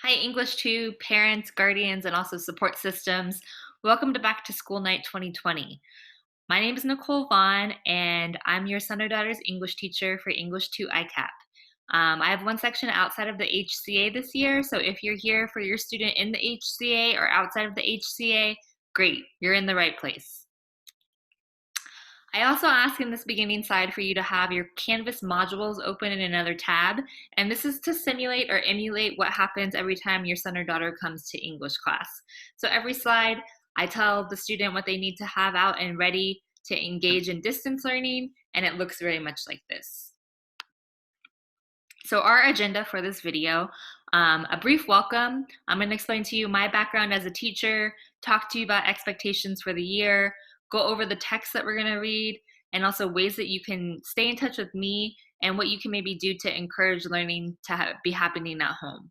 Hi, English 2 parents, guardians, and also support systems. Welcome to Back to School Night 2020. My name is Nicole Vaughn, and I'm your son or daughter's English teacher for English 2 ICAP. I have one section outside of the HCA this year, so if you're here for your student in the HCA or outside of the HCA, great, you're in the right place. I also ask in this beginning slide for you to have your Canvas modules open in another tab, and this is to simulate or emulate what happens every time your son or daughter comes to English class. So every slide, I tell the student what they need to have out and ready to engage in distance learning, and it looks very much like this. So our agenda for this video, a brief welcome. I'm going to explain to you my background as a teacher, talk to you about expectations for the year, go over the text that we're going to read, and also ways that you can stay in touch with me and what you can maybe do to encourage learning to be happening at home.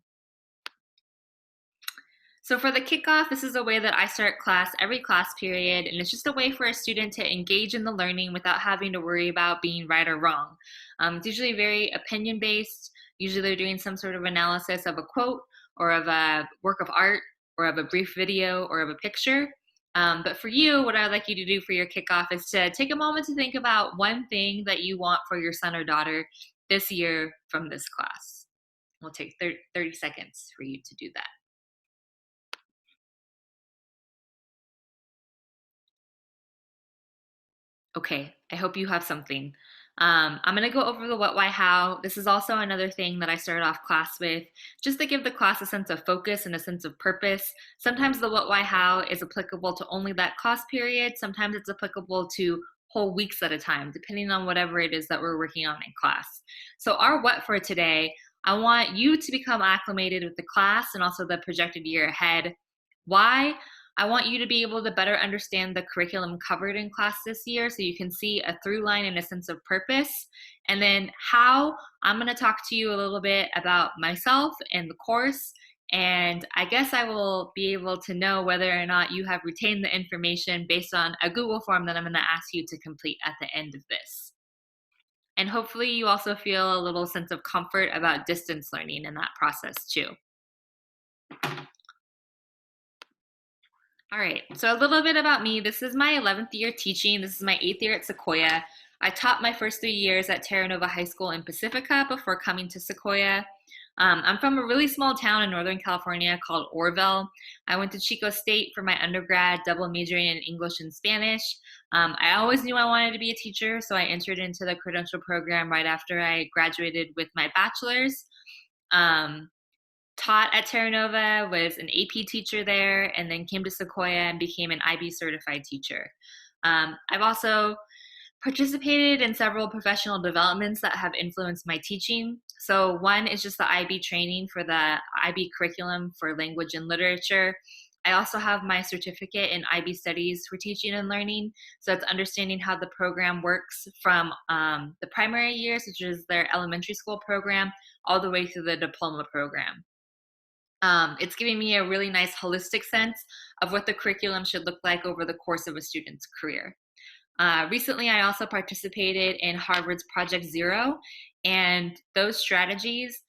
So for the kickoff, this is a way that I start class every class period, and it's just a way for a student to engage in the learning without having to worry about being right or wrong. It's usually very opinion-based. Usually they're doing some sort of analysis of a quote or of a work of art or of a brief video or of a picture. But for you, what I'd like you to do for your kickoff is to take a moment to think about one thing that you want for your son or daughter this year from this class. We'll take 30 seconds for you to do that. Okay, I hope you have something. I'm going to go over the what, why, how. This is also another thing that I started off class with, just to give the class a sense of focus and a sense of purpose. Sometimes the what, why, how is applicable to only that class period. Sometimes it's applicable to whole weeks at a time, depending on whatever it is that we're working on in class. So our what for today, I want you to become acclimated with the class and also the projected year ahead. Why? I want you to be able to better understand the curriculum covered in class this year so you can see a through line and a sense of purpose. And then how, I'm going to talk to you a little bit about myself and the course. And I guess I will be able to know whether or not you have retained the information based on a Google form that I'm going to ask you to complete at the end of this. And hopefully you also feel a little sense of comfort about distance learning in that process too. All right, so a little bit about me. This is my 11th year teaching. This is my 8th year at Sequoia. I taught my first 3 years at Terra Nova High School in Pacifica before coming to Sequoia. I'm from a really small town in Northern California called Orville. I went to Chico State for my undergrad, double majoring in English and Spanish. I always knew I wanted to be a teacher, so I entered into the credential program right after I graduated with my bachelor's. Taught at Terra Nova, was an AP teacher there, and then came to Sequoia and became an IB certified teacher. I've also participated in several professional developments that have influenced my teaching. So one is just the IB training for the IB curriculum for language and literature. I also have my certificate in IB studies for teaching and learning. So it's understanding how the program works from the primary years, which is their elementary school program, all the way through the diploma program. It's giving me a really nice holistic sense of what the curriculum should look like over the course of a student's career. Recently, I also participated in Harvard's Project Zero, and those strategies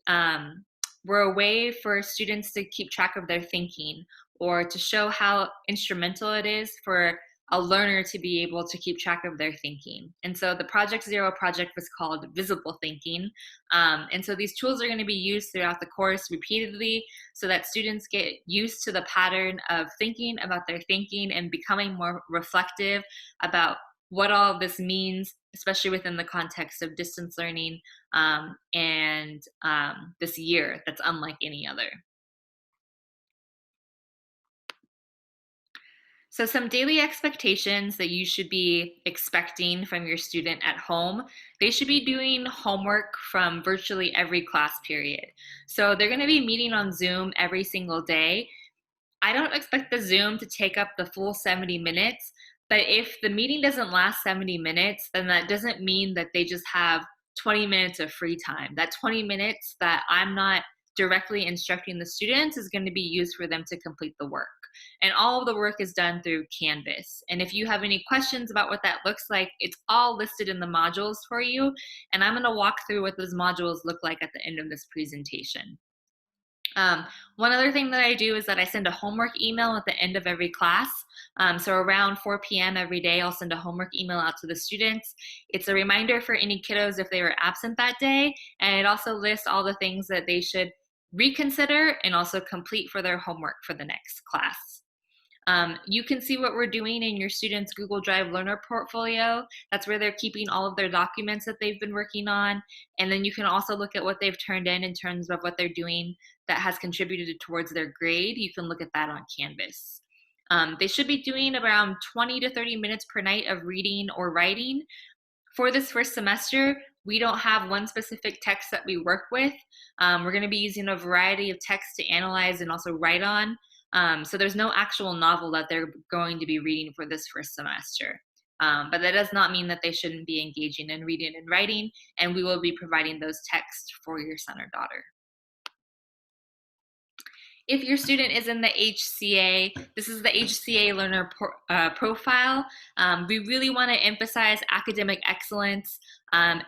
were a way for students to keep track of their thinking or to show how instrumental it is for a learner to be able to keep track of their thinking. And so the Project Zero project was called Visible Thinking. And so these tools are going to be used throughout the course repeatedly so that students get used to the pattern of thinking about their thinking and becoming more reflective about what all of this means, especially within the context of distance learning and this year that's unlike any other. So some daily expectations that you should be expecting from your student at home, they should be doing homework from virtually every class period. So they're gonna be meeting on Zoom every single day. I don't expect the Zoom to take up the full 70 minutes, but if the meeting doesn't last 70 minutes, then that doesn't mean that they just have 20 minutes of free time. That 20 minutes that I'm not directly instructing the students is going to be used for them to complete the work. And all of the work is done through Canvas. And if you have any questions about what that looks like, it's all listed in the modules for you. And I'm going to walk through what those modules look like at the end of this presentation. Um, One other thing that I do is that I send a homework email at the end of every class. So around 4 p.m. every day, I'll send a homework email out to the students. It's a reminder for any kiddos if they were absent that day, and it also lists all the things that they should reconsider and also complete for their homework for the next class. You can see what we're doing in your students' Google Drive Learner portfolio. That's where they're keeping all of their documents that they've been working on. And then you can also look at what they've turned in terms of what they're doing that has contributed towards their grade. You can look at that on Canvas. They should be doing around 20 to 30 minutes per night of reading or writing. For this first semester, we don't have one specific text that we work with. We're going to be using a variety of texts to analyze and also write on. So there's no actual novel that they're going to be reading for this first semester. But that does not mean that they shouldn't be engaging in reading and writing, and we will be providing those texts for your son or daughter. If your student is in the HCA, this is the HCA learner profile. We really want to emphasize academic excellence.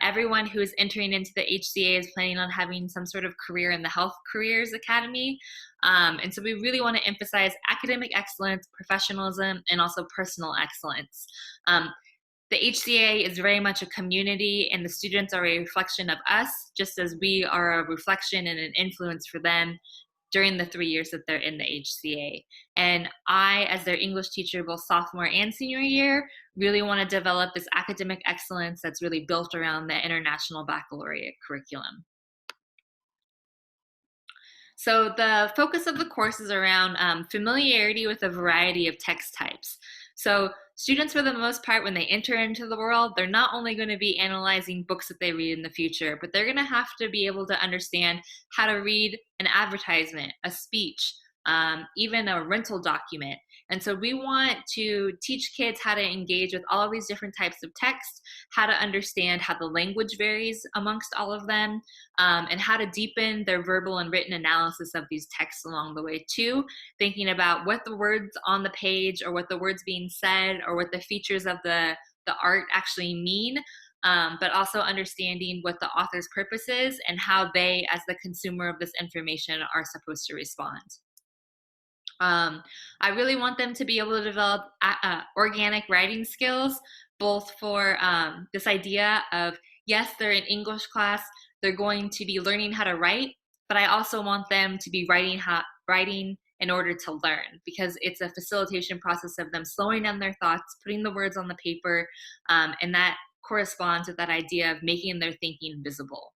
Everyone who is entering into the HCA is planning on having some sort of career in the Health Careers Academy. And so we really want to emphasize academic excellence, professionalism, and also personal excellence. The HCA is very much a community, and the students are a reflection of us, just as we are a reflection and an influence for them during the 3 years that they're in the HCA. And I, as their English teacher, both sophomore and senior year, really want to develop this academic excellence that's really built around the International Baccalaureate curriculum. So the focus of the course is around familiarity with a variety of text types. So students, for the most part, when they enter into the world, they're not only going to be analyzing books that they read in the future, but they're going to have to be able to understand how to read an advertisement, a speech, even a rental document. And so we want to teach kids how to engage with all of these different types of text, how to understand how the language varies amongst all of them, and how to deepen their verbal and written analysis of these texts along the way too, thinking about what the words on the page or what the words being said or what the features of the art actually mean, but also understanding what the author's purpose is and how they, as the consumer of this information, are supposed to respond. I really want them to be able to develop organic writing skills, both for this idea of, yes, they're in English class, they're going to be learning how to write, but I also want them to be writing in order to learn, because it's a facilitation process of them slowing down their thoughts, putting the words on the paper, and that corresponds with that idea of making their thinking visible.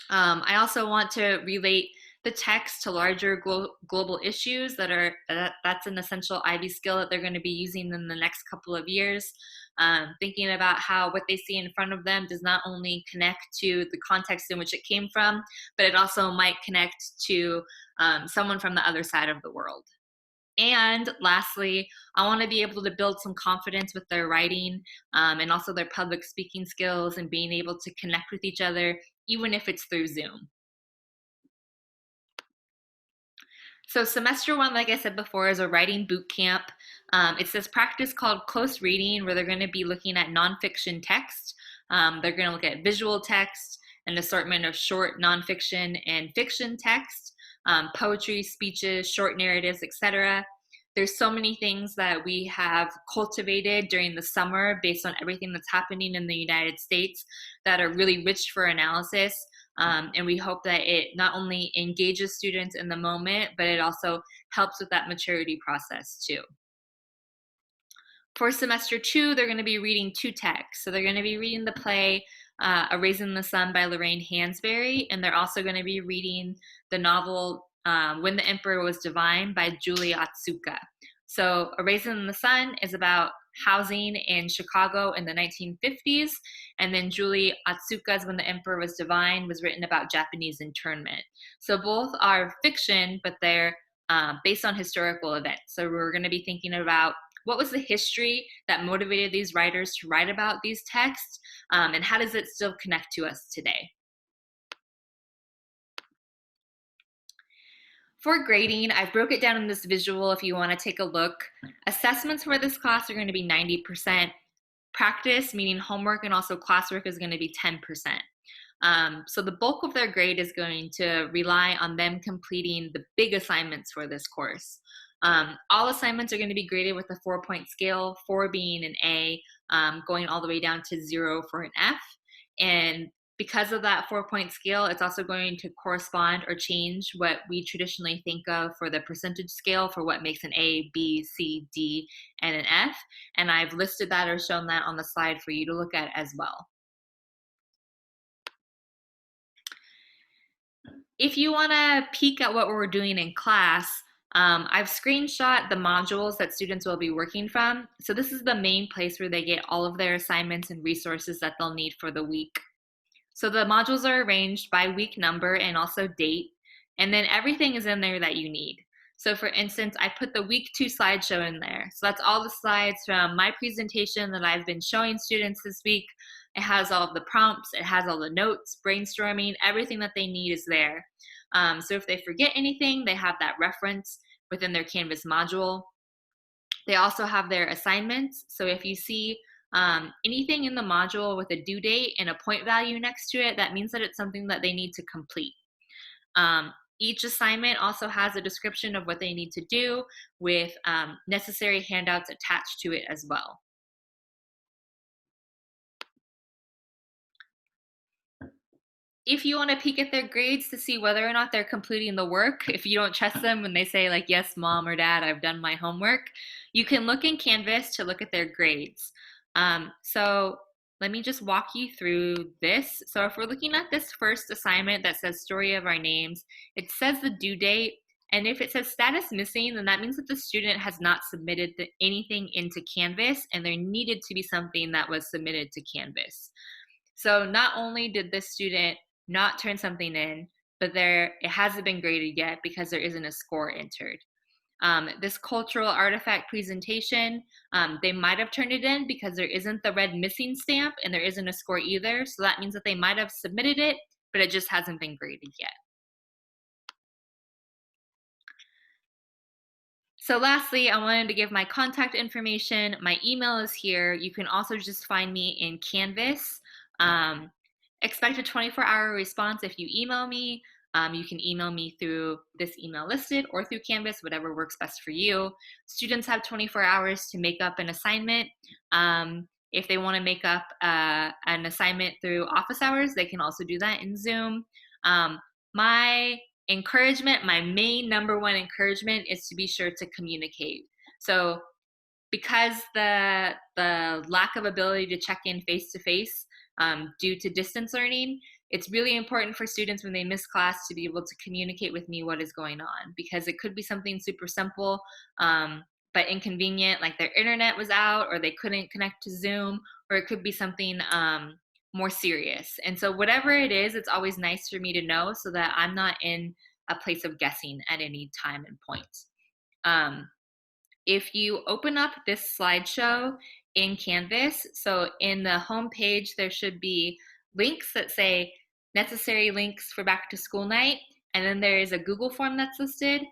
I also want to relate the text to larger global issues that's an essential IB skill that they're going to be using in the next couple of years. Thinking about how what they see in front of them does not only connect to the context in which it came from, but it also might connect to someone from the other side of the world. And lastly, I want to be able to build some confidence with their writing, and also their public speaking skills and being able to connect with each other, even if it's through Zoom. So semester one, like I said before, is a writing boot camp. It's this practice called close reading, where they're going to be looking at nonfiction text. They're going to look at visual text, an assortment of short nonfiction and fiction text, poetry, speeches, short narratives, etc. There's so many things that we have cultivated during the summer based on everything that's happening in the United States that are really rich for analysis. And we hope that it not only engages students in the moment, but it also helps with that maturity process too. For semester two, they're going to be reading two texts. So they're going to be reading the play A Raisin in the Sun by Lorraine Hansberry, and they're also going to be reading the novel When the Emperor Was Divine by Julie Otsuka. So A Raisin in the Sun is about housing in Chicago in the 1950s, and then Julie Otsuka's When the Emperor Was Divine was written about Japanese internment. So both are fiction, but they're based on historical events. So we're going to be thinking about what was the history that motivated these writers to write about these texts, and how does it still connect to us today? For grading, I broke it down in this visual if you want to take a look. Assessments for this class are going to be 90%. Practice, meaning homework and also classwork, is going to be 10%. So the bulk of their grade is going to rely on them completing the big assignments for this course. All assignments are going to be graded with a 4-point scale, 4 being an A, going all the way down to 0 for an F. And because of that 4-point scale, it's also going to correspond or change what we traditionally think of for the percentage scale for what makes an A, B, C, D, and an F. And I've listed that or shown that on the slide for you to look at as well. If you want to peek at what we're doing in class, I've screenshot the modules that students will be working from. So this is the main place where they get all of their assignments and resources that they'll need for the week. So the modules are arranged by week number and also date, and then everything is in there that you need. So for instance, I put the week 2 slideshow in there. So that's all the slides from my presentation that I've been showing students this week. It has all of the prompts, it has all the notes, brainstorming, everything that they need is there. So if they forget anything, they have that reference within their Canvas module. They also have their assignments. So if you see anything in the module with a due date and a point value next to it, that means that it's something that they need to complete. Each assignment also has a description of what they need to do with necessary handouts attached to it as well. If you want to peek at their grades to see whether or not they're completing the work, if you don't trust them when they say like, yes, mom or dad, I've done my homework, you can look in Canvas to look at their grades. So let me just walk you through this. So if we're looking at this first assignment that says story of our names, it says the due date. And if it says status missing, then that means that the student has not submitted anything into Canvas, and there needed to be something that was submitted to Canvas. So not only did this student not turn something in, but it hasn't been graded yet because there isn't a score entered. This cultural artifact presentation, they might have turned it in because there isn't the red missing stamp and there isn't a score either. So that means that they might have submitted it, but it just hasn't been graded yet. So lastly, I wanted to give my contact information. My email is here. You can also just find me in Canvas. Expect a 24-hour response if you email me. You can email me through this email listed or through Canvas, whatever works best for you. Students have 24 hours to make up an assignment. If they want to make up an assignment through office hours, they can also do that in Zoom. My encouragement, my main number one encouragement is to be sure to communicate. So because the lack of ability to check in face-to-face due to distance learning, it's really important for students when they miss class to be able to communicate with me what is going on, because it could be something super simple but inconvenient, like their internet was out or they couldn't connect to Zoom, or it could be something more serious. And so whatever it is, it's always nice for me to know so that I'm not in a place of guessing at any time and point. If you open up this slideshow in Canvas, so in the home page, there should be links that say necessary links for back to school night, and then there is a Google form that's listed.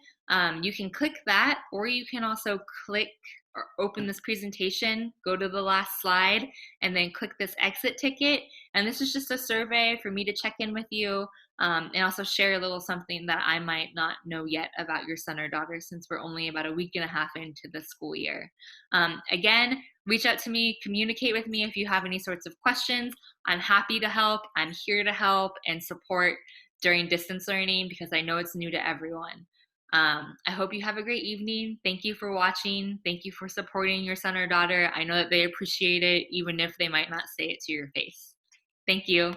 You can click that, or you can also click or open this presentation, go to the last slide, and then click this exit ticket. And this is just a survey for me to check in with you and also share a little something that I might not know yet about your son or daughter, since we're only about a week and a half into the school year. Again, reach out to me, communicate with me if you have any sorts of questions. I'm happy to help. I'm here to help and support during distance learning because I know it's new to everyone. I hope you have a great evening. Thank you for watching. Thank you for supporting your son or daughter. I know that they appreciate it, even if they might not say it to your face. Thank you.